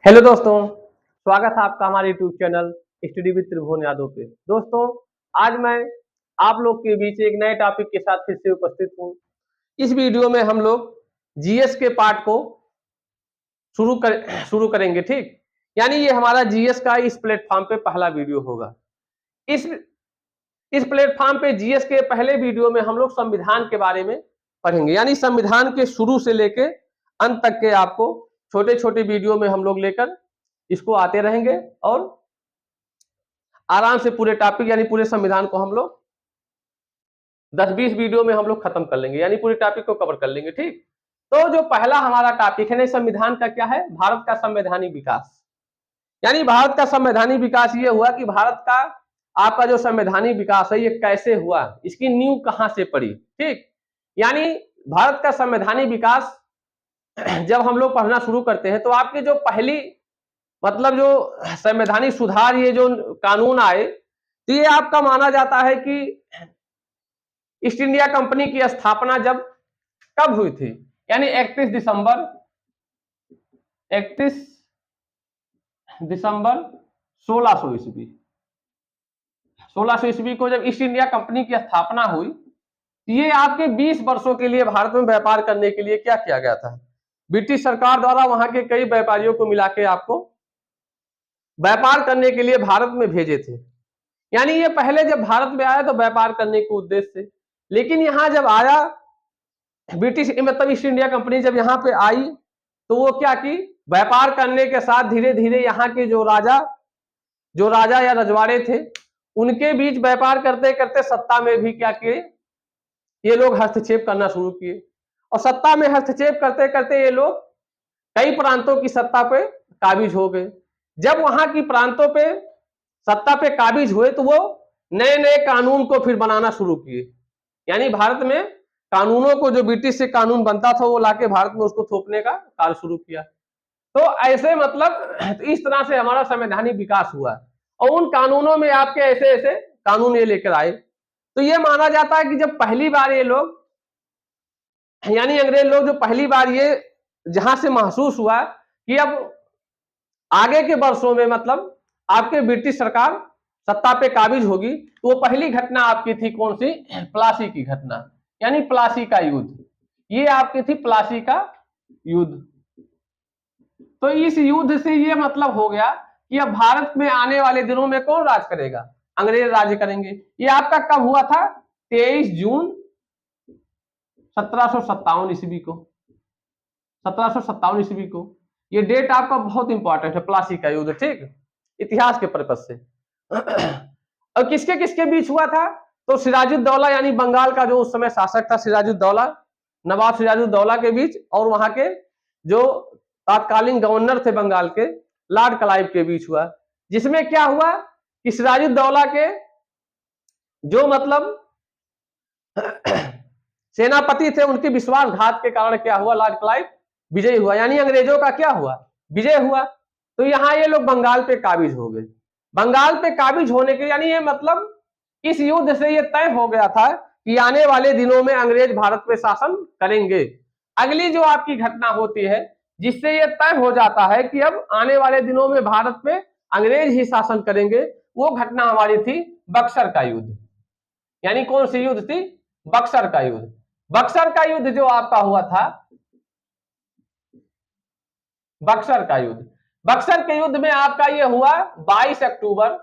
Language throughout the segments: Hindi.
हेलो दोस्तों, स्वागत है आपका हमारे यूट्यूब चैनल स्टडी विद त्रिभुवन यादव पे। दोस्तों, आज मैं आप लोग के बीच एक नए टॉपिक के साथ फिर से उपस्थित हूँ। इस वीडियो में हम लोग जीएस के पार्ट को शुरू करेंगे, ठीक। यानी ये हमारा जीएस का इस प्लेटफॉर्म पे पहला वीडियो होगा। इस इस प्लेटफॉर्म पे जीएस के पहले वीडियो में हम लोग संविधान के बारे में पढ़ेंगे। यानी संविधान के शुरू से लेके अंत तक के आपको छोटे छोटे वीडियो में हम लोग लेकर इसको आते रहेंगे और आराम से पूरे टॉपिक यानी पूरे संविधान को हम लोग 10-20 वीडियो में हम लोग खत्म कर लेंगे, यानी पूरे टॉपिक को कवर कर लेंगे, ठीक। तो जो पहला हमारा टॉपिक है ना संविधान का, क्या है? भारत का संवैधानिक विकास। यानी भारत का संवैधानिक विकास ये हुआ कि भारत का आपका जो संवैधानिक विकास है ये कैसे हुआ, इसकी नींव कहां से पड़ी, ठीक। यानी भारत का संवैधानिक विकास जब हम लोग पढ़ना शुरू करते हैं तो आपके जो पहली मतलब जो संवैधानिक सुधार ये जो कानून आए, तो ये आपका माना जाता है कि ईस्ट इंडिया कंपनी की स्थापना जब कब हुई थी, यानी 31 दिसंबर 1600 ईस्वी। 1600 ईस्वी को जब ईस्ट इंडिया कंपनी की स्थापना हुई, ये आपके 20 वर्षों के लिए भारत में व्यापार करने के लिए क्या किया गया था? ब्रिटिश सरकार द्वारा वहां के कई व्यापारियों को मिला के आपको व्यापार करने के लिए भारत में भेजे थे। यानी ये पहले जब भारत में आया तो व्यापार करने के उद्देश्य से, लेकिन यहां जब आया ब्रिटिश मतलब ईस्ट इंडिया कंपनी जब यहाँ पे आई तो वो क्या की, व्यापार करने के साथ धीरे धीरे यहाँ के जो राजा या रजवाड़े थे उनके बीच व्यापार करते करते सत्ता में भी क्या किए, ये लोग हस्तक्षेप करना शुरू किए। और सत्ता में हस्तक्षेप करते करते ये लोग कई प्रांतों की सत्ता पे काबिज हो गए। जब वहां की प्रांतों पे सत्ता पे काबिज हुए तो वो नए नए कानून को फिर बनाना शुरू किए। यानी भारत में कानूनों को, जो ब्रिटिश से कानून बनता था वो लाके भारत में उसको थोपने का कार्य शुरू किया। तो ऐसे मतलब इस तरह से हमारा संवैधानिक विकास हुआ और उन कानूनों में आपके ऐसे ऐसे कानून ये लेकर आए। तो ये माना जाता है कि जब पहली बार ये लोग यानी अंग्रेज लोग जो पहली बार ये जहां से महसूस हुआ कि अब आगे के वर्षों में मतलब आपके ब्रिटिश सरकार सत्ता पे काबिज होगी, तो वो पहली घटना आपकी थी कौन सी? प्लासी की घटना, यानी प्लासी का युद्ध। ये आपकी थी प्लासी का युद्ध। तो इस युद्ध से ये मतलब हो गया कि अब भारत में आने वाले दिनों में कौन राज करेगा? अंग्रेज राज करेंगे। ये आपका कब हुआ था? 23 जून 1757 ईस्वी को। 1757 ईस्वी को ये डेट आपका बहुत इंपॉर्टेंट है, प्लासी का युद्ध, ठीक, इतिहास के पर्पज से। और किसके किसके बीच हुआ था? तो सिराजुद्दौला यानी बंगाल का जो उस समय शासक था सिराजुद्दौला, नवाब सिराजुद्दौला के बीच, और वहां के जो तत्कालीन गवर्नर थे बंगाल के, लॉर्ड क्लाइव के बीच हुआ। जिसमें क्या हुआ कि सिराजुद्दौला के जो मतलब सेनापति थे उनके विश्वासघात के कारण क्या हुआ, लॉर्ड क्लाइव विजय हुआ, यानी अंग्रेजों का क्या हुआ, विजय हुआ। तो यहाँ ये लोग बंगाल पे काबिज हो गए। बंगाल पे काबिज होने के यानी ये मतलब इस युद्ध से ये तय हो गया था कि आने वाले दिनों में अंग्रेज भारत पे शासन करेंगे। अगली जो आपकी घटना होती है जिससे ये तय हो जाता है कि अब आने वाले दिनों में भारत पे अंग्रेज ही शासन करेंगे, वो घटना हमारी थी बक्सर का युद्ध। यानी कौन सी युद्ध थी? बक्सर का युद्ध। बक्सर का युद्ध जो आपका हुआ था, बक्सर का युद्ध, बक्सर के युद्ध में आपका ये हुआ 22 अक्टूबर,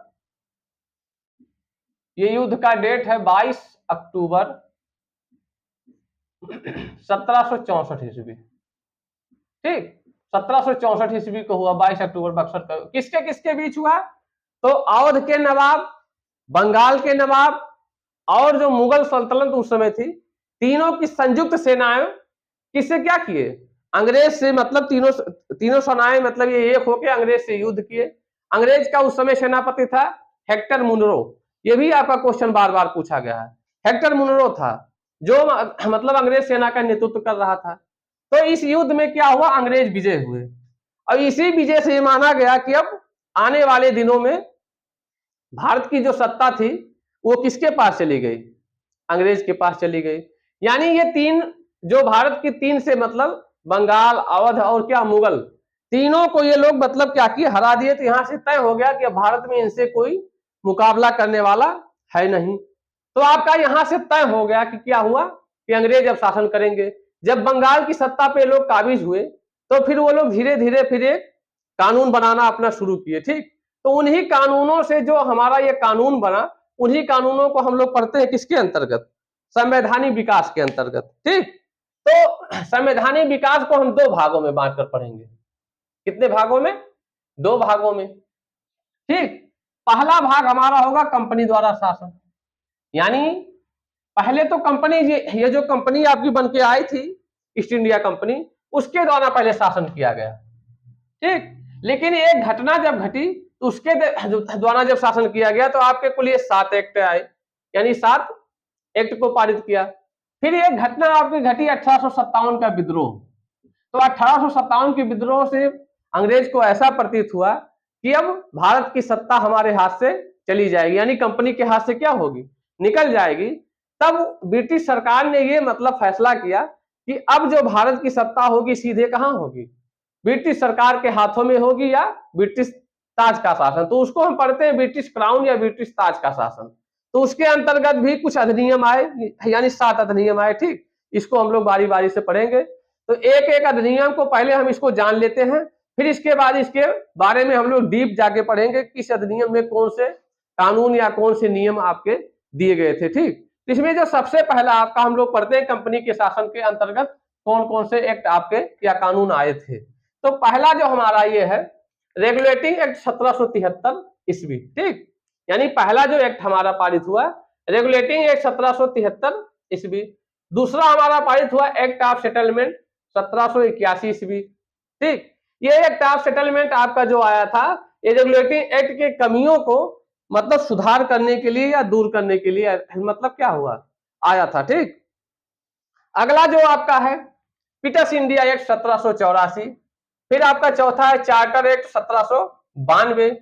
ये युद्ध का डेट है 22 अक्टूबर 1764 ईस्वी, ठीक। 1764 ईस्वी को हुआ 22 अक्टूबर बक्सर का। किसके किसके बीच हुआ? तो अवध के नवाब, बंगाल के नवाब और जो मुगल सल्तनत उस समय थी, तीनों की संयुक्त सेनाएं किससे क्या किए? अंग्रेज से, मतलब तीनों सेनाएं मतलब ये एक होकर अंग्रेज से युद्ध किए। अंग्रेज का उस समय सेनापति था हेक्टर मुनरो। ये भी आपका क्वेश्चन बार बार पूछा गया है। हेक्टर मुनरो था जो मतलब अंग्रेज सेना का नेतृत्व कर रहा था। तो इस युद्ध में क्या हुआ, अंग्रेज विजय हुए। और इसी विजय से माना गया कि अब आने वाले दिनों में भारत की जो सत्ता थी वो किसके पास चली गई? अंग्रेज के पास चली गई। यानी ये तीन जो भारत की तीन से मतलब बंगाल, अवध और क्या मुगल, तीनों को ये लोग मतलब क्या किए, हरा दिए। तो यहां से तय हो गया कि अब भारत में इनसे कोई मुकाबला करने वाला है नहीं। तो आपका यहां से तय हो गया कि क्या हुआ कि अंग्रेज अब शासन करेंगे। जब बंगाल की सत्ता पे लोग काबिज हुए तो फिर वो लोग धीरे धीरे फिर एक कानून बनाना अपना शुरू किए। ठीक, तो उन्हीं कानूनों से जो हमारा ये कानून बना, उन्हीं कानूनों को हम लोग पढ़ते हैं किसके अंतर्गत, संवैधानिक विकास के अंतर्गत। ठीक, तो संवैधानिक विकास को हम दो भागों में बांटकर पढ़ेंगे। कितने भागों में, दो भागों में। ठीक, पहला भाग हमारा होगा कंपनी द्वारा शासन, यानी पहले तो कंपनी, ये जो कंपनी आपकी बन के आई थी ईस्ट इंडिया कंपनी, उसके द्वारा पहले शासन किया गया। ठीक, लेकिन एक घटना जब घटी तो उसके द्वारा जब शासन किया गया तो आपके कुल ये 7 एक्ट आए, यानी 7 एक्ट को पारित किया। फिर एक घटना आपकी घटी 1857 का विद्रोह। तो 1857 के विद्रोह से अंग्रेज को ऐसा प्रतीत हुआ कि अब भारत की सत्ता हमारे हाथ से चली जाएगी, यानी कंपनी के हाथ से क्या होगी, निकल जाएगी। तब ब्रिटिश सरकार ने ये मतलब फैसला किया कि अब जो भारत की सत्ता होगी सीधे कहां होगी, ब्रिटिश सरकार के हाथों में होगी या ब्रिटिश ताज का शासन। तो उसको हम पढ़ते हैं ब्रिटिश क्राउन या ब्रिटिश ताज का शासन। तो उसके अंतर्गत भी कुछ अधिनियम आए, यानी 7 अधिनियम आए। ठीक, इसको हम लोग बारी बारी से पढ़ेंगे। तो एक एक अधिनियम को पहले हम इसको जान लेते हैं, फिर इसके बाद इसके बारे में हम लोग डीप जाके पढ़ेंगे किस अधिनियम में कौन से कानून या कौन से नियम आपके दिए गए थे। ठीक, इसमें जो सबसे पहला आपका हम लोग पढ़ते हैं कंपनी के शासन के अंतर्गत कौन कौन से एक्ट आपके या कानून आए थे। तो पहला जो हमारा ये है रेगुलेटिंग एक्ट 1773 ईस्वी। ठीक, यानी पहला जो एक्ट हमारा पारित हुआ रेगुलेटिंग एक्ट 1773 ईस्वी। दूसरा हमारा पारित हुआ एक्ट ऑफ सेटलमेंट 1781 ईस्वी। ठीक, ये एक्ट ऑफ सेटलमेंट आपका जो आया था, ये रेगुलेटिंग एक्ट के कमियों को मतलब सुधार करने के लिए या दूर करने के लिए मतलब क्या हुआ, आया था। ठीक, अगला जो आपका है पीटर्स इंडिया एक्ट 1784। फिर आपका चौथा है चार्टर एक्ट 1792।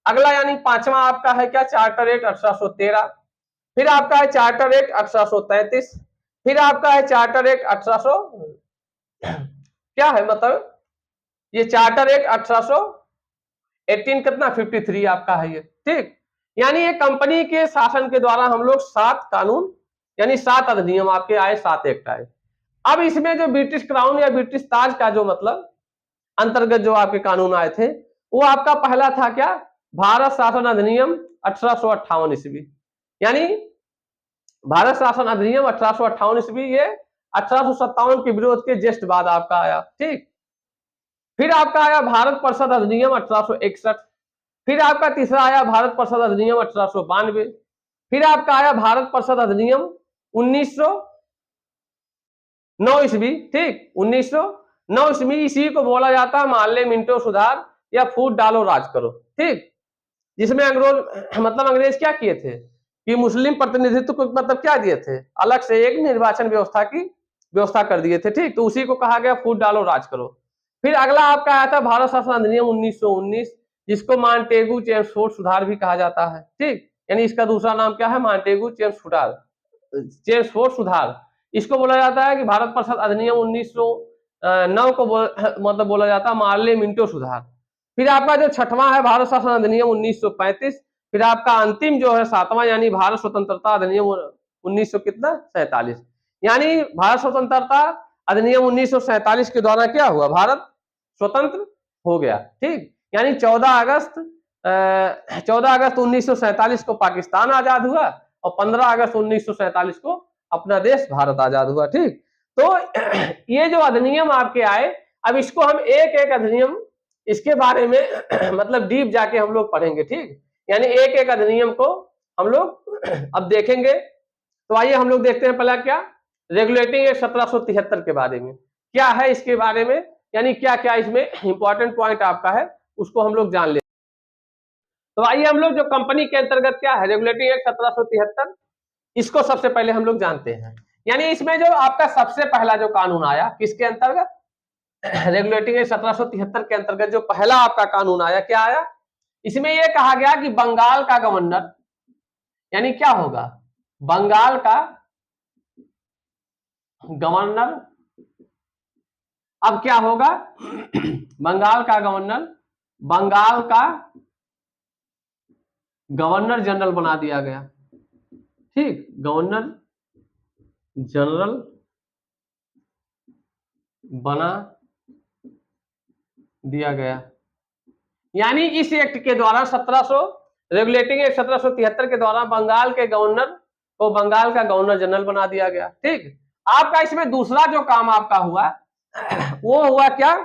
अगला यानी पांचवा आपका है क्या, चार्टर एक्ट 1813। फिर आपका है चार्टर एक्ट 1833। फिर आपका है चार्टर एक्ट 1800 क्या है मतलब ये चार्टर एक्ट 1818 कितना 53 आपका है ये। ठीक, यानी ये कंपनी के शासन के द्वारा हम लोग 7 कानून यानी 7 अधिनियम आपके आए, 7 एक्ट आए। अब इसमें जो ब्रिटिश क्राउन या ब्रिटिश ताज का जो मतलब अंतर्गत जो आपके कानून आए थे, वो आपका पहला था क्या, भारत शासन अधिनियम 1858 ईस्वी। यानी भारत शासन अधिनियम 1858 ईस्वी, ये 1857 के विरोध के जस्ट बाद आपका आया। ठीक, फिर आपका आया भारत परिषद अधिनियम 1861। फिर आपका तीसरा आया भारत परिषद अधिनियम 1892। फिर आपका आया भारत परिषद अधिनियम 1909 ईस्वी। ठीक, 1909 ईस्वी, इसी को बोला जाता है मानले मिंटो सुधार या फूट डालो राज करो। ठीक, जिसमें अंग्रेज क्या किए थे कि मुस्लिम प्रतिनिधित्व को मतलब क्या दिए थे, अलग से एक निर्वाचन व्यवस्था की व्यवस्था कर दिए थे। ठीक, तो उसी को कहा गया फूट डालो राज करो। फिर अगला आपका आया था भारत शासन अधिनियम 1919, जिसको मांटेगू चेम्सफोर्ड सुधार भी कहा जाता है। ठीक, यानी इसका दूसरा नाम क्या है, मांटेगू चेम्सफोर्ड सुधार। इसको बोला जाता है कि भारत परिषद अधिनियम 1909 को मतलब बोला जाता है मार्ले मिंटो सुधार। फिर आपका जो छठवां है भारत शासन अधिनियम 1935। फिर आपका अंतिम जो है 7वां यानी भारत स्वतंत्रता अधिनियम 1947। यानी भारत स्वतंत्रता अधिनियम 1947 के द्वारा क्या हुआ, भारत स्वतंत्र हो गया। ठीक, यानी 14 अगस्त 1947 को पाकिस्तान आजाद हुआ और 15 अगस्त 1947 को अपना देश भारत आजाद हुआ। ठीक, तो ये जो अधिनियम आपके आए, अब इसको हम एक एक अधिनियम इसके बारे में मतलब डीप जाके हम लोग पढ़ेंगे। ठीक, यानी एक एक अधिनियम को हम लोग अब देखेंगे। तो आइए हम लोग देखते हैं पहला क्या, रेगुलेटिंग एक्ट 1773 के बारे में क्या है, इसके बारे में यानी क्या क्या इसमें इंपॉर्टेंट पॉइंट आपका है उसको हम लोग जान लें। तो आइए हम लोग जो कंपनी के अंतर्गत क्या है रेगुलेटिंग एक्ट 1773, इसको सबसे पहले हम लोग जानते हैं। यानी इसमें जो आपका सबसे पहला जो कानून आया किसके अंतर्गत, रेगुलेटिंग एक्ट 1773 के अंतर्गत जो पहला आपका कानून आया, क्या आया, इसमें यह कहा गया कि बंगाल का गवर्नर यानी क्या होगा, बंगाल का गवर्नर अब क्या होगा, बंगाल का गवर्नर, बंगाल का गवर्नर जनरल बना दिया गया। ठीक, गवर्नर जनरल बना दिया गया। यानी इस एक्ट के द्वारा 1700 रेगुलेटिंग एक्ट 1773 के द्वारा बंगाल के गवर्नर को बंगाल का गवर्नर जनरल बना दिया गया। ठीक, आपका इसमें दूसरा जो काम आपका हुआ वो हुआ क्या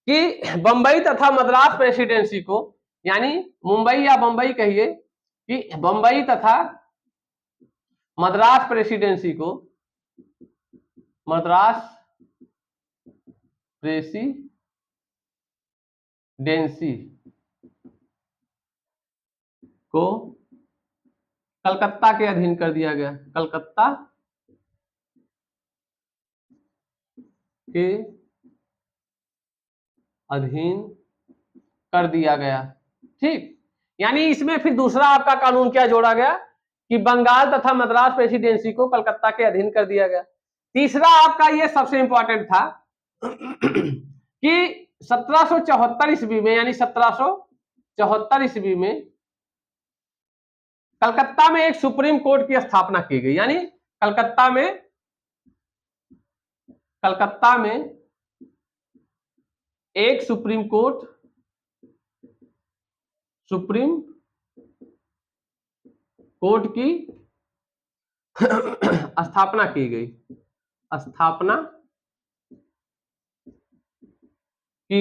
कि बंबई तथा मद्रास प्रेसिडेंसी को, यानी मुंबई या बंबई कहिए, कि बंबई तथा मद्रास प्रेसिडेंसी को, मद्रास प्रेसिडेंसी को कलकत्ता के अधीन कर दिया गया। कलकत्ता के अधीन कर दिया गया। ठीक, यानी इसमें फिर दूसरा आपका कानून क्या जोड़ा गया कि बंगाल तथा मद्रास प्रेसिडेंसी को कलकत्ता के अधीन कर दिया गया। तीसरा आपका ये सबसे इंपॉर्टेंट था कि 1774 ईस्वी में, यानी 1774 ईस्वी में कलकत्ता में एक सुप्रीम कोर्ट की स्थापना की गई। यानी कलकत्ता में एक सुप्रीम कोर्ट की स्थापना की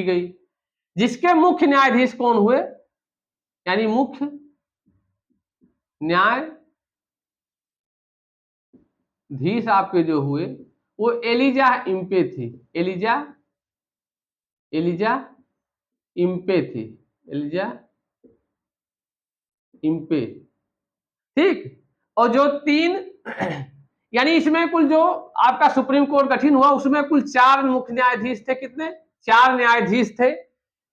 गई। जिसके मुख्य न्यायाधीश कौन हुए, यानी मुख्य न्यायाधीश आपके जो हुए वो एलिजा इम्पे थी। Elijah Impey. ठीक, और जो तीन यानी इसमें कुल जो आपका सुप्रीम कोर्ट गठन हुआ उसमें कुल 4 मुख्य न्यायाधीश थे। कितने? 4 न्यायाधीश थे,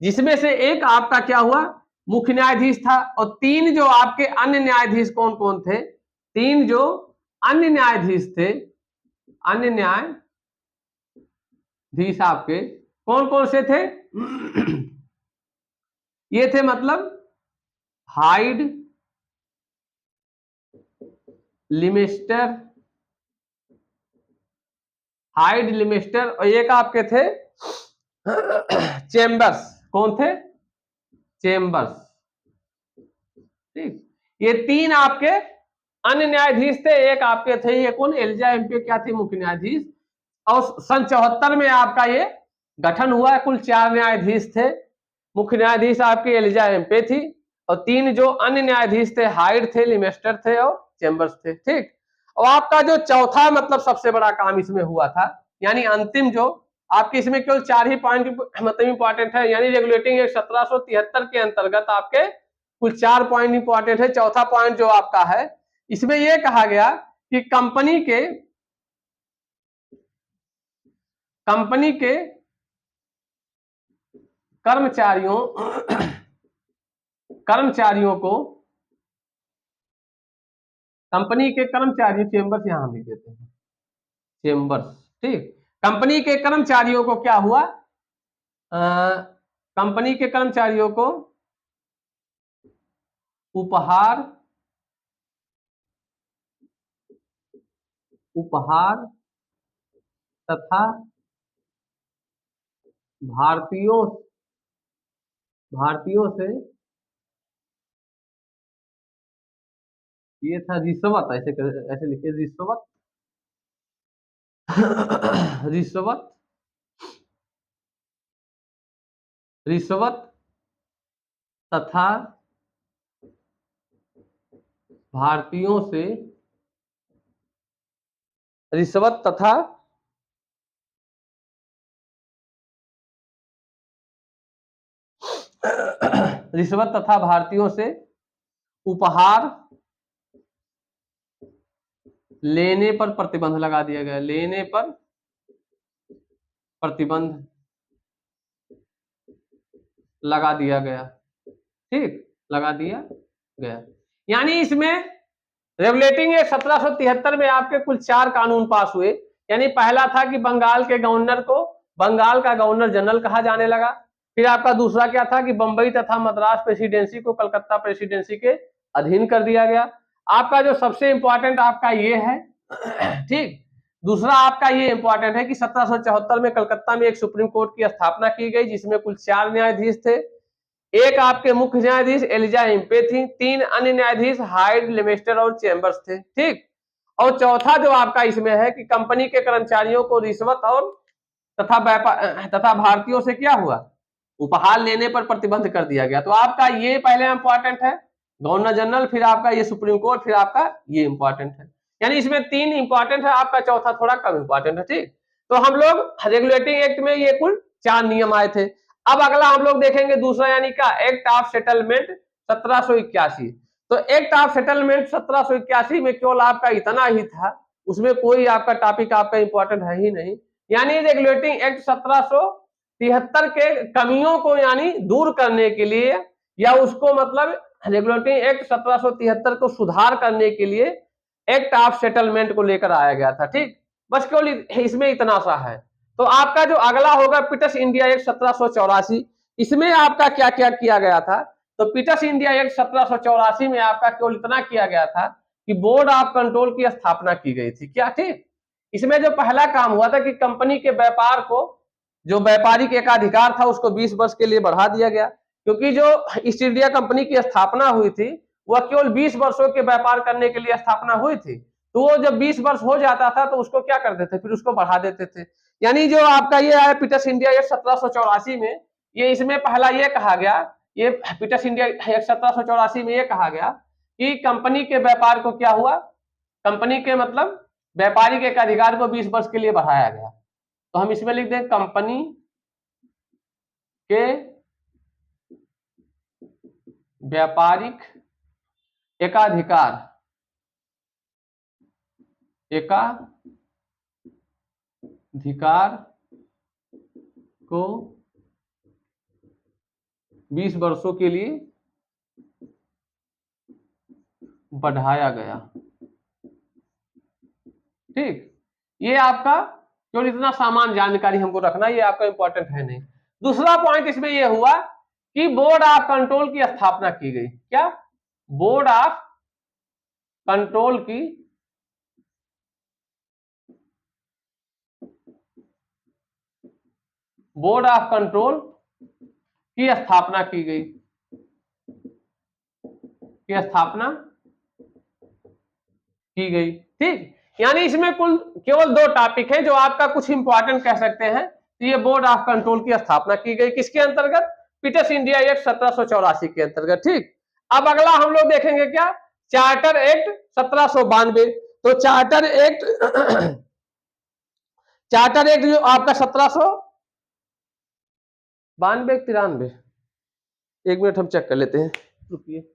जिसमें से एक आपका क्या हुआ, मुख्य न्यायाधीश था, और 3 जो आपके अन्य न्यायाधीश कौन कौन थे? 3 जो अन्य न्यायाधीश थे, अन्य न्यायाधीश आपके कौन कौन से थे? ये थे मतलब हाइड, लिमेस्टर और एक आपके थे चेम्बर्स। कौन थे? चेम्बर्स। ठीक, ये 3 आपके अन्य न्यायाधीश थे। एक आपके थे ये कौन, एलिजा एम्पे क्या थी, मुख्य न्यायाधीश। और सन 74 में आपका ये गठन हुआ। कुल 4 न्यायाधीश थे। मुख्य न्यायाधीश आपकी एलिजा एम्पे थी और 3 जो अन्य न्यायाधीश थे, हाइड थे, लिमेस्टर थे और चेम्बर्स थे। ठीक, और आपका जो चौथा मतलब सबसे बड़ा काम इसमें हुआ था, यानी अंतिम जो आपके इसमें केवल 4 ही पॉइंट मतलब इंपॉर्टेंट है, यानी रेगुलेटिंग एक्ट 1773 के अंतर्गत आपके कुल 4 पॉइंट इंपॉर्टेंट है। चौथा पॉइंट जो आपका है इसमें यह कहा गया कि कंपनी के कर्मचारियों को, कंपनी के कर्मचारियों, चेम्बर्स यहां लिख देते हैं, चेम्बर्स। ठीक, कंपनी के कर्मचारियों को क्या हुआ, कंपनी के कर्मचारियों को उपहार तथा भारतीयों से ये था रिश्वत, ऐसे लिखे रिश्वत तथा भारतीयों से रिश्वत तथा भारतीयों से उपहार लेने पर प्रतिबंध लगा दिया गया। लेने पर प्रतिबंध लगा दिया गया। ठीक, लगा दिया गया। यानी इसमें रेगुलेटिंग एक्ट 1773 में आपके कुल 4 कानून पास हुए। यानी पहला था कि बंगाल के गवर्नर को बंगाल का गवर्नर जनरल कहा जाने लगा। फिर आपका दूसरा क्या था कि बंबई तथा मद्रास प्रेसिडेंसी को कलकत्ता प्रेसिडेंसी के अधीन कर दिया गया। आपका जो सबसे इंपॉर्टेंट आपका ये है ठीक, दूसरा आपका ये इंपॉर्टेंट है कि 1774 में कलकत्ता में एक सुप्रीम कोर्ट की स्थापना की गई, जिसमें कुल 4 न्यायाधीश थे। एक आपके मुख्य न्यायाधीश एलिजा इम्पे थी, 3 अन्य न्यायाधीश हाइड, लेमेस्टर और चेम्बर्स थे। ठीक, और चौथा जो आपका इसमें है कि कंपनी के कर्मचारियों को रिश्वत और तथा भारतीयों से क्या हुआ, उपहार लेने पर प्रतिबंध कर दिया गया। तो आपका ये पहले इंपॉर्टेंट है, गवर्नर जनरल, फिर आपका ये सुप्रीम कोर्ट, फिर आपका ये इंपॉर्टेंट है। यानी इसमें 3 इंपॉर्टेंट है, आपका चौथा थोड़ा कम इंपॉर्टेंट है। ठीक, तो हम लोग रेगुलेटिंग एक्ट में ये कुल 4 नियम आए थे। अब अगला हम लोग देखेंगे दूसरा, यानी का एक्ट ऑफ सेटलमेंट 1781। तो एक्ट ऑफ सेटलमेंट 1781 में केवल आपका इतना ही था, उसमें कोई आपका टॉपिक आपका इंपॉर्टेंट है ही नहीं। यानी रेगुलेटिंग एक्ट 1773 के कमियों को यानी दूर करने के लिए, या उसको मतलब रेगुलेटिंग एक्ट 1773 को सुधार करने के लिए एक्ट ऑफ सेटलमेंट को लेकर आया गया था। ठीक, बस केवल इसमें इतना सा है। तो आपका जो अगला होगा पिटस इंडिया एक्ट 1784, इसमें आपका क्या क्या किया गया था। तो पिटस इंडिया एक्ट 1784 में आपका केवल इतना किया गया था कि बोर्ड ऑफ कंट्रोल की स्थापना की गई थी। क्या, ठीक, इसमें जो पहला काम हुआ था कि कंपनी के व्यापार को, जो व्यापारिक एकाधिकार था उसको 20 वर्ष के लिए बढ़ा दिया गया, क्योंकि जो ईस्ट इंडिया कंपनी की स्थापना हुई थी वह केवल 20 वर्षों के व्यापार करने के लिए स्थापना हुई थी। तो वो जब 20 वर्ष हो जाता था तो उसको क्या करते थे, फिर उसको बढ़ा देते थे। यानी जो आपका ये आया पिटस इंडिया एक्ट 1784 में, ये इसमें पहला ये कहा गया, ये पिटस इंडिया एक्ट 1784 में ये कहा गया कि कंपनी के व्यापार को क्या हुआ, कंपनी के मतलब व्यापारिक एक अधिकार को 20 वर्ष के लिए बढ़ाया गया। तो हम इसमें लिख दें कंपनी के व्यापारिक एकाधिकार को 20 वर्षों के लिए बढ़ाया गया। ठीक, ये आपका केवल इतना सामान्य जानकारी हमको रखना, ये आपका इंपॉर्टेंट है नहीं। दूसरा पॉइंट इसमें यह हुआ कि बोर्ड ऑफ कंट्रोल की स्थापना की गई। क्या, बोर्ड ऑफ कंट्रोल की स्थापना की गई, ठीक, यानी इसमें कुल केवल 2 टॉपिक है जो आपका कुछ इंपॉर्टेंट कह सकते हैं। तो ये बोर्ड ऑफ कंट्रोल की स्थापना की गई किसके अंतर्गत, पिटस इंडिया एक्ट 1784 के अंतर्गत। ठीक, अब अगला हम लोग देखेंगे क्या, चार्टर एक्ट 1792। तो चार्टर एक्ट जो आपका 1792 93, एक मिनट हम चेक कर लेते हैं, रुकिए,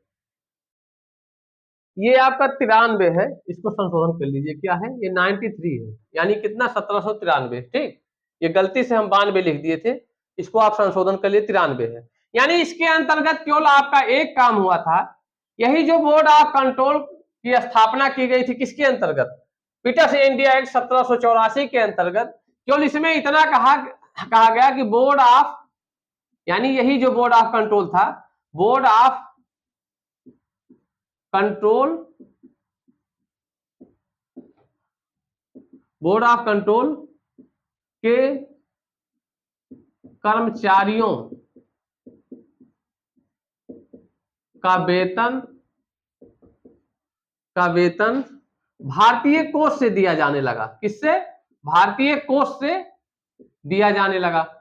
ये आपका 93 है, इसको संशोधन कर लीजिए, क्या है ये 93 है, यानी कितना 1793। ठीक, ये गलती से हम 92 लिख दिए थे, इसको आप संशोधन कर लिए 93 है। यानी इसके अंतर्गत केवल आपका एक काम हुआ था, यही जो बोर्ड ऑफ कंट्रोल की स्थापना की गई थी किसके अंतर्गत, पिटस इंडिया एक्ट 1784 के अंतर्गत। केवल इसमें इतना कहा गया कि बोर्ड ऑफ, यानी यही जो बोर्ड ऑफ कंट्रोल था, बोर्ड ऑफ कंट्रोल के कर्मचारियों का वेतन भारतीय कोष से दिया जाने लगा। किससे, भारतीय कोष से दिया जाने लगा।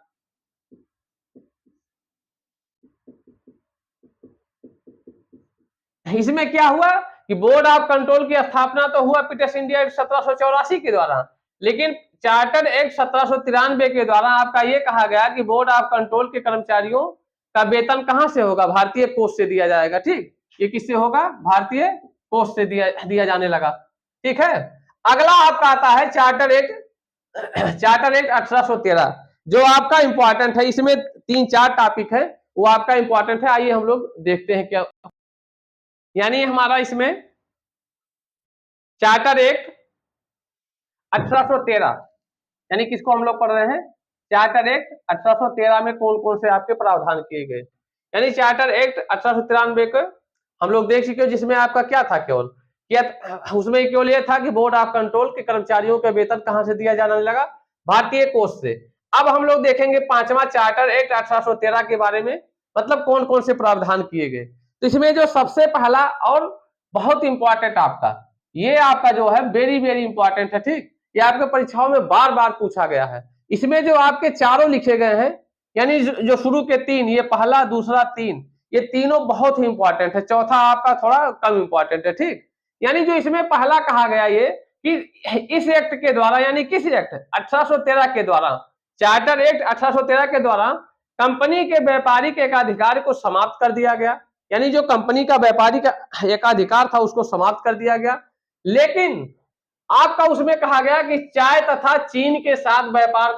इसमें क्या हुआ कि बोर्ड ऑफ कंट्रोल की स्थापना तो हुआ पिटस इंडिया एक्ट 1784 के द्वारा, लेकिन चार्टर एक्ट 1793 के द्वारा आपका यह कहा गया कि बोर्ड ऑफ कंट्रोल के कर्मचारियों का वेतन कहां से होगा, भारतीय कोष से दिया जाएगा। ठीक, ये किससे होगा, भारतीय कोष से दिया जाने लगा। ठीक है, अगला आपका आता है चार्टर एक्ट 1813, जो आपका इंपॉर्टेंट है। इसमें 3-4 टॉपिक है, वो आपका इंपॉर्टेंट है। आइए हम लोग देखते हैं क्या, यानी हमारा इसमें चार्टर एक्ट 1813, यानी किसको हम लोग पढ़ रहे हैं, चार्टर एक्ट 1813 में कौन कौन से आपके प्रावधान किए गए। यानी चार्टर एक्ट 1893 को हम लोग देख चुके, जिसमें आपका क्या था, केवल उसमें केवल ये था कि बोर्ड ऑफ कंट्रोल के कर्मचारियों का वेतन कहां से दिया जाने लगा, भारतीय कोष से। अब हम लोग देखेंगे पांचवा चार्टर एक्ट 1813 के बारे में, मतलब कौन कौन से प्रावधान किए गए। तो इसमें जो सबसे पहला और बहुत इंपॉर्टेंट आपका, ये आपका जो है वेरी वेरी इंपॉर्टेंट है, ठीक, ये आपके परीक्षाओं में बार बार पूछा गया है। इसमें जो आपके चारों लिखे गए हैं, यानी जो शुरू के तीन, ये पहला दूसरा तीन, ये तीनों बहुत ही इंपॉर्टेंट है, चौथा आपका थोड़ा कम इंपॉर्टेंट है, ठीक। यानी जो इसमें पहला कहा गया ये कि इस एक्ट के द्वारा, यानी किस एक्ट 1813 के द्वारा, चार्टर एक्ट 1813 के द्वारा कंपनी के व्यापारिक एकाधिकार को समाप्त कर दिया गया। यानी जो कंपनी का व्यापारिक एकाधिकार था उसको समाप्त कर दिया गया। लेकिन आपका उसमें कहा गया कि चाय तथा चीन के साथ व्यापार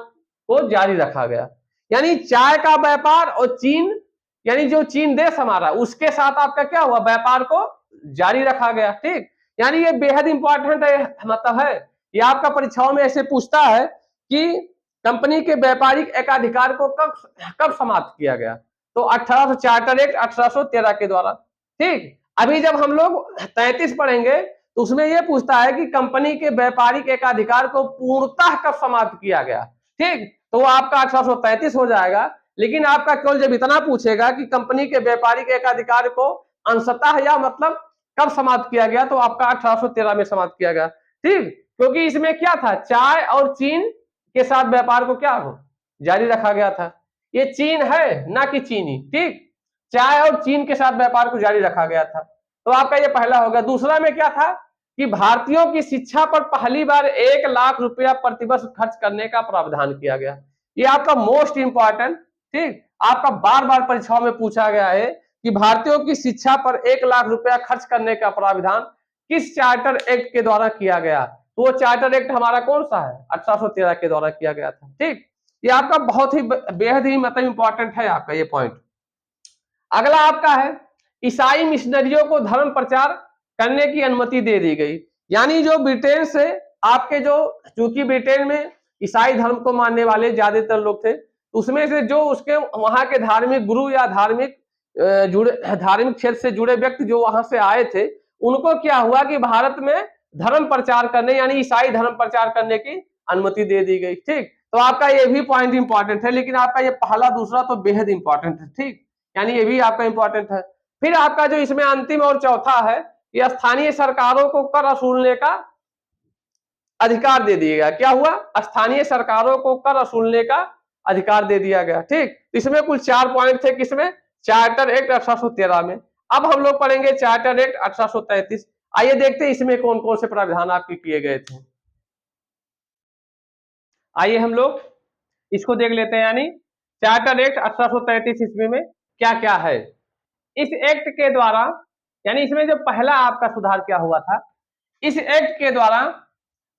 को जारी रखा गया। यानी चाय का व्यापार और चीन, यानी जो चीन देश हमारा, उसके साथ आपका क्या हुआ, व्यापार को जारी रखा गया, ठीक। यानी ये बेहद इंपॉर्टेंट है, मतलब है ये आपका परीक्षाओं में ऐसे पूछता है कि कंपनी के व्यापारिक एकाधिकार को कब समाप्त किया गया, तो 1800 चार्टर एक्ट 1813 के द्वारा, ठीक। अभी जब हम लोग 33 पढ़ेंगे तो उसमें यह पूछता है कि कंपनी के व्यापारिक एकाधिकार को पूर्णतः कब समाप्त किया गया, ठीक, तो वो आपका 1833 हो जाएगा। लेकिन आपका केवल जब इतना पूछेगा कि कंपनी के व्यापारिक एकाधिकार को अंशतः या मतलब कब समाप्त किया गया, तो आपका 1813 में समाप्त किया गया, ठीक। क्योंकि इसमें क्या था, चाय और चीन के साथ व्यापार को क्या हो जारी रखा गया था। ये चीन है ना कि चीनी, ठीक, चाय और चीन के साथ व्यापार को जारी रखा गया था। तो आपका ये पहला हो गया। दूसरा में क्या था कि भारतीयों की शिक्षा पर पहली बार 1 लाख रुपया प्रतिवर्ष खर्च करने का प्रावधान किया गया। ये आपका मोस्ट इंपॉर्टेंट, ठीक, आपका बार बार परीक्षाओं में पूछा गया है कि भारतीयों की शिक्षा पर 1 लाख रुपया खर्च करने का प्रावधान किस चार्टर एक्ट के द्वारा किया गया। तो वो चार्टर एक्ट हमारा कौन सा है, 1813 के द्वारा किया गया था, ठीक। ये आपका बहुत ही बेहद ही मतलब इंपॉर्टेंट है आपका ये पॉइंट। अगला आपका है ईसाई मिशनरियों को धर्म प्रचार करने की अनुमति दे दी गई। यानी जो ब्रिटेन से आपके जो, चूंकि ब्रिटेन में ईसाई धर्म को मानने वाले ज्यादातर लोग थे, उसमें से जो उसके वहां के धार्मिक गुरु या धार्मिक क्षेत्र से जुड़े व्यक्ति जो वहां से आए थे, उनको क्या हुआ कि भारत में धर्म प्रचार करने, यानी ईसाई धर्म प्रचार करने की अनुमति दे दी गई, ठीक। तो आपका ये भी पॉइंट इंपॉर्टेंट है, लेकिन आपका ये पहला दूसरा तो बेहद इंपॉर्टेंट है, ठीक, यानी ये भी आपका इंपॉर्टेंट है। फिर आपका जो इसमें अंतिम और चौथा है, ये स्थानीय सरकारों को कर वसूलने का अधिकार दे दिया गया। क्या हुआ, स्थानीय सरकारों को कर वसूलने का अधिकार दे दिया गया, ठीक। इसमें कुल 4 पॉइंट थे, किसमें, चार्टर एक्ट 1813 में। अब हम लोग पढ़ेंगे चार्टर एक्ट 1833। आइए देखते हैं इसमें कौन कौन से प्रावधान आपके किए गए थे। आइए हम लोग इसको देख लेते हैं, यानी चार्टर एक्ट 1833 ईस्वी में क्या क्या है। इस एक्ट के द्वारा, यानी इसमें जो पहला आपका सुधार क्या हुआ था, इस एक्ट के द्वारा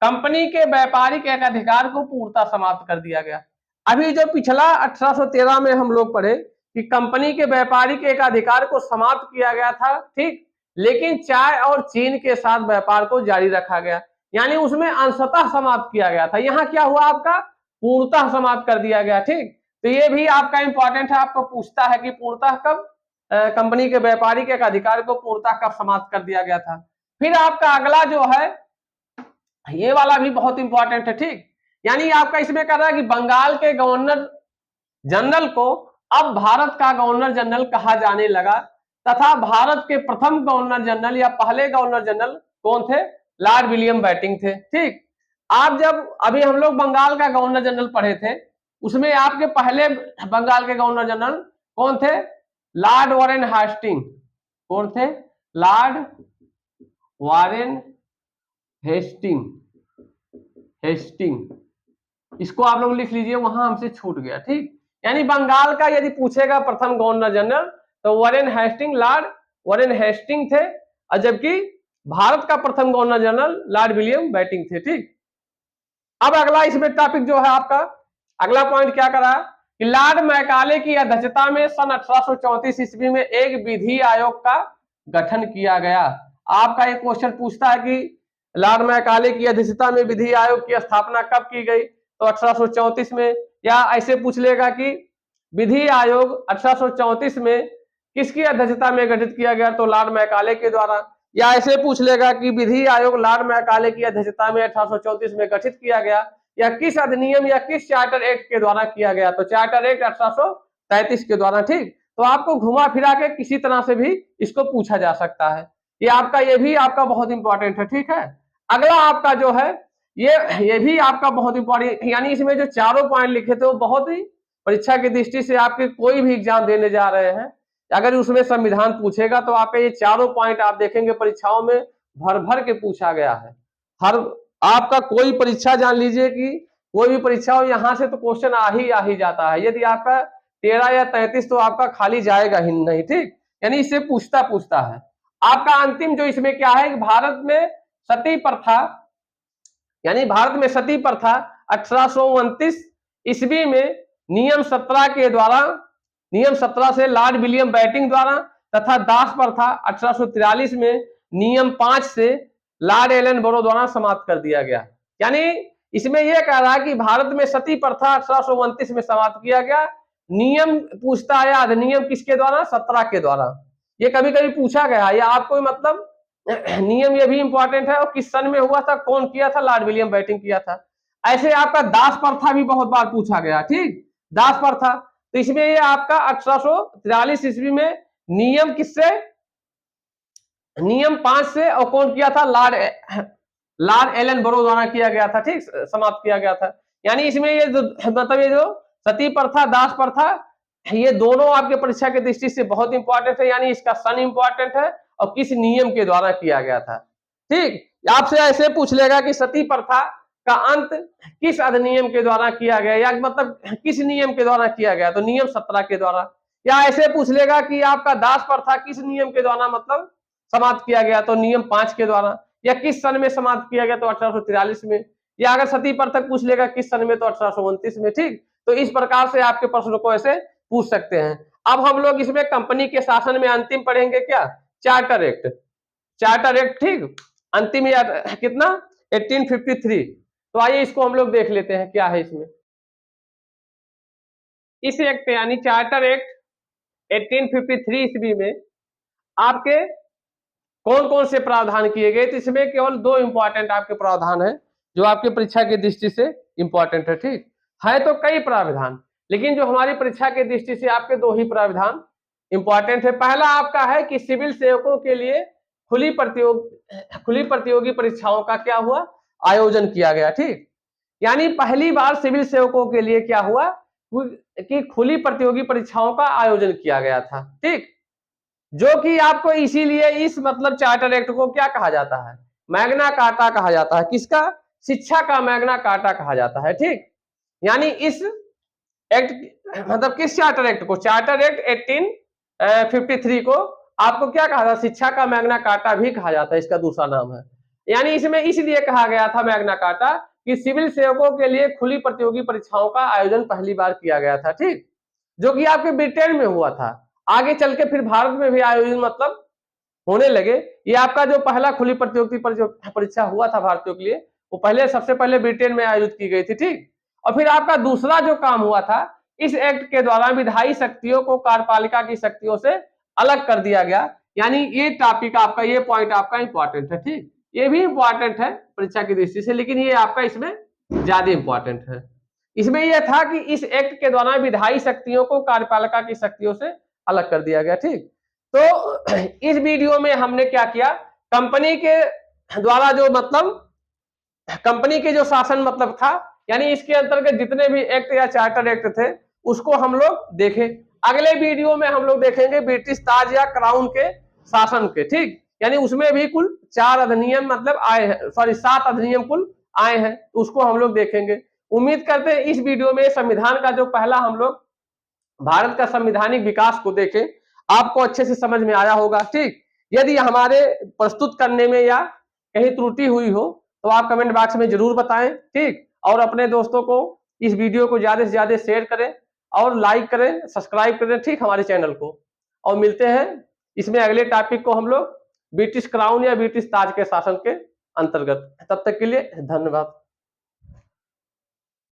कंपनी के व्यापारिक एकाधिकार को पूर्णतः समाप्त कर दिया गया। अभी जो पिछला 1813 में हम लोग पढ़े कि कंपनी के व्यापारिक एकाधिकार को समाप्त किया गया था, ठीक, लेकिन चाय और चीन के साथ व्यापार को जारी रखा गया, यानी उसमें अंशतः समाप्त किया गया था। यहाँ क्या हुआ, आपका पूर्णतः समाप्त कर दिया गया, ठीक। तो ये भी आपका इंपॉर्टेंट है, आपको पूछता है कि पूर्णतः कब कंपनी के व्यापारिक अधिकार को पूर्णतः कब समाप्त कर दिया गया था। फिर आपका अगला जो है, ये वाला भी बहुत इंपॉर्टेंट है, ठीक, यानी आपका इसमें कह रहा है कि बंगाल के गवर्नर जनरल को अब भारत का गवर्नर जनरल कहा जाने लगा, तथा भारत के प्रथम गवर्नर जनरल या पहले गवर्नर जनरल कौन थे, लॉर्ड विलियम बेंटिंक थे, ठीक। आप जब अभी हम लोग बंगाल का गवर्नर जनरल पढ़े थे, उसमें आपके पहले बंगाल के गवर्नर जनरल कौन थे, लॉर्ड वॉरेन हेस्टिंग। कौन थे, लॉर्ड वॉरेन हेस्टिंग। इसको आप लोग लिख लीजिए, वहां हमसे छूट गया, ठीक। यानी बंगाल का यदि पूछेगा प्रथम गवर्नर जनरल तो Warren Hasting, Lord Warren Hasting थे, और जबकि भारत का प्रथम governor general Lord William Bentinck थे, ठीक। अब अगला इसमें टॉपिक जो है आपका, अगला पॉइंट क्या करा कि लॉर्ड मैकाले की अध्यक्षता में सन 1834 ईस्वी में एक विधि आयोग का गठन किया गया। आपका एक क्वेश्चन पूछता है कि लॉर्ड मैकाले की अध्यक्षता में विधि आयोग की स्थापना कब की गई, तो 1834 में या ऐसे पूछ लेगा कि विधि आयोग 1834 में किसकी अध्यक्षता में गठित किया गया, तो लॉर्ड मैकाले के द्वारा। या ऐसे पूछ लेगा कि विधि आयोग लॉर्ड मैकाले की अध्यक्षता में 1834 में गठित किया गया, या किस अधिनियम या किस चार्टर एक्ट के द्वारा किया गया, तो चार्टर एक्ट 1833 के द्वारा। ठीक, तो आपको घुमा फिरा के किसी तरह से भी इसको पूछा जा सकता है। ये आपका, ये भी आपका बहुत इंपॉर्टेंट है। ठीक है, अगला आपका जो है ये भी आपका बहुत इंपॉर्टेंट, यानी इसमें जो चारों पॉइंट लिखे थे वो बहुत ही परीक्षा की दृष्टि से आपके कोई भी एग्जाम देने जा रहे हैं, अगर उसमें संविधान पूछेगा तो आपके ये चारों पॉइंट आप देखेंगे परीक्षाओं में भर भर के पूछा गया है। हर आपका कोई परीक्षा जान लीजिए कि कोई भी परीक्षा हो, यहाँ से तो क्वेश्चन आ ही जाता है। यदि आपका 13 या 33 तो आपका खाली जाएगा ही नहीं। ठीक, यानी इससे पूछता है। आपका अंतिम जो इसमें क्या है, भारत में सती प्रथा, यानी भारत में सती प्रथा 1829 ईस्वी में नियम 17 के द्वारा, नियम 17 से लॉर्ड विलियम बेंटिंक द्वारा, तथा दास प्रथा 1843 में नियम 5 से लॉर्ड एलन बोरो द्वारा समाप्त कर दिया गया। यानी इसमें यह कह रहा है कि भारत में सती प्रथा 1829 में समाप्त किया गया। नियम पूछता है अधिनियम किसके द्वारा, 17 के द्वारा। ये कभी कभी पूछा गया, या आपको मतलब नियम ये भी इंपॉर्टेंट है, और किस सन में हुआ था, कौन किया था, लॉर्ड विलियम बेंटिंक किया था। ऐसे आपका दास प्रथा भी बहुत बार पूछा गया। ठीक, दास प्रथा, तो इसमें ये आपका 1843 ईस्वी में नियम किससे, नियम 5 से, और कौन किया था, लॉर्ड एलन बोरो द्वारा किया गया था। ठीक, समाप्त किया गया था। यानी इसमें ये मतलब ये जो सती प्रथा, दास प्रथा, ये दोनों आपके परीक्षा की दृष्टि से बहुत इंपॉर्टेंट है, यानी इसका सन इंपॉर्टेंट है और किस नियम के द्वारा किया गया था। ठीक, आपसे ऐसे पूछ लेगा कि सती प्रथा का अंत किस अधिनियम के द्वारा किया गया, या मतलब किस नियम के द्वारा किया गया, तो नियम 17 के द्वारा। या ऐसे पूछ लेगा कि आपका दास प्रथा किस नियम के द्वारा मतलब समाप्त किया गया, तो नियम 5 के द्वारा। या किस सन में समाप्त किया गया, तो 1843 में। या अगर सती प्रथा पूछ लेगा किस सन में, तो 1829 में। ठीक, तो इस प्रकार से आपके प्रश्नों को ऐसे पूछ सकते हैं। अब हम लोग इसमें कंपनी के शासन में अंतिम पढ़ेंगे क्या, चार्टर एक्ट। चार्टर एक्ट, ठीक, अंतिम या कितना, 1853। तो आइए इसको हम लोग देख लेते हैं क्या है इसमें। इस एक्ट यानी चार्टर एक्ट 1853 ईस्वी में आपके कौन कौन से प्रावधान किए गए, तो इसमें केवल 2 इंपॉर्टेंट आपके प्रावधान है जो आपके परीक्षा की दृष्टि से इंपॉर्टेंट है। ठीक है, तो कई प्रावधान, लेकिन जो हमारी परीक्षा की दृष्टि से आपके 2 ही प्रावधान इंपॉर्टेंट है। पहला आपका है कि सिविल सेवकों के लिए खुली प्रतियोगी परीक्षाओं का क्या हुआ, आयोजन किया गया। ठीक, यानी पहली बार सिविल सेवकों के लिए क्या हुआ कि खुली प्रतियोगी परीक्षाओं का आयोजन किया गया था। ठीक, जो कि आपको इसीलिए इस मतलब चार्टर एक्ट को क्या कहा जाता है, मैग्ना कार्टा कहा जाता है। किसका, शिक्षा का मैग्ना कार्टा कहा जाता है। ठीक, यानी इस एक्ट मतलब किस चार्टर एक्ट को, चार्टर एक्ट 1853 को आपको क्या कहा था, शिक्षा का मैग्ना कार्टा भी कहा जाता है, इसका दूसरा नाम है। यानी इसमें इसलिए कहा गया था मैग्ना कार्टा कि सिविल सेवकों के लिए खुली प्रतियोगी परीक्षाओं का आयोजन पहली बार किया गया था। ठीक, जो कि आपके ब्रिटेन में हुआ था, आगे चल के फिर भारत में भी आयोजन मतलब होने लगे। ये आपका जो पहला खुली प्रतियोगी परीक्षा हुआ था भारतीयों के लिए, वो पहले सबसे पहले ब्रिटेन में आयोजित की गई थी। ठीक, और फिर आपका दूसरा जो काम हुआ था, इस एक्ट के द्वारा विधायी शक्तियों को कार्यपालिका की शक्तियों से अलग कर दिया गया। यानी ये टॉपिक आपका, ये पॉइंट आपका इंपॉर्टेंट है। ठीक, ये भी इंपॉर्टेंट है परीक्षा की दृष्टि से, लेकिन ये आपका इसमें ज्यादा इंपॉर्टेंट है। इसमें यह था कि इस एक्ट के द्वारा विधायी शक्तियों को कार्यपालिका की शक्तियों से अलग कर दिया गया। ठीक, तो इस वीडियो में हमने क्या किया, कंपनी के द्वारा जो मतलब कंपनी के जो शासन मतलब था, यानी इसके अंतर्गत जितने भी एक्ट या चार्टर एक्ट थे उसको हम लोग देखें। अगले वीडियो में हम लोग देखेंगे ब्रिटिश ताज या क्राउन के शासन के। ठीक, यानी उसमें भी कुल 4 अधिनियम मतलब आए हैं, सॉरी 7 अधिनियम कुल आए हैं, उसको हम लोग देखेंगे। उम्मीद करते हैं इस वीडियो में संविधान का जो पहला हम लोग भारत का संवैधानिक विकास को देखें, आपको अच्छे से समझ में आया होगा। ठीक, यदि हमारे प्रस्तुत करने में या कहीं त्रुटि हुई हो तो आप कमेंट बॉक्स में जरूर बताएं। ठीक, और अपने दोस्तों को इस वीडियो को ज्यादा से ज्यादा शेयर करें और लाइक करें, सब्सक्राइब करें। ठीक, हमारे चैनल को, और मिलते हैं इसमें अगले टॉपिक को हम लोग ब्रिटिश क्राउन या ब्रिटिश ताज के शासन के अंतर्गत। तब तक के लिए धन्यवाद।